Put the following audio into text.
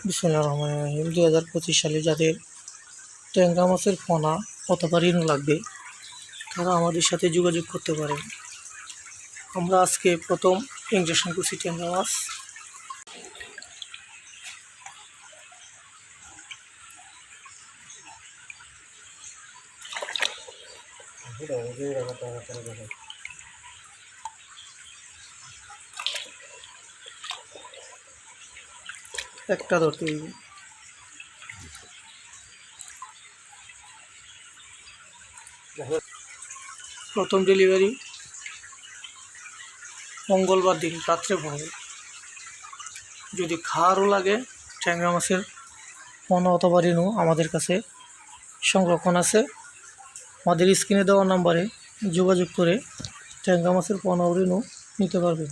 বিসমিল্লাহির রহমানির রহিম 2025 সালে যাদের ট্যাংরা মাছের পোনা অথবা রিনু লাগবে তারা আমাদের সাথে যোগাযোগ করতে পারেন। আমরা আজকে প্রথম ইনজেকশন করছি ট্যাংরা মাছ। একটা ধরতে হইবে। প্রথম ডেলিভারি মঙ্গলবার দিন রাত্রে পড়বে। যদি খাওয়ারও লাগে ট্যাংরা মাছের পোনা অথবা রিনু আমাদের কাছে সংরক্ষণ আছে। আমাদের স্ক্রিনে দেওয়া নাম্বারে যোগাযোগ করে ট্যাংরা মাছের পোনা ও রিনু নিতে পারবেন।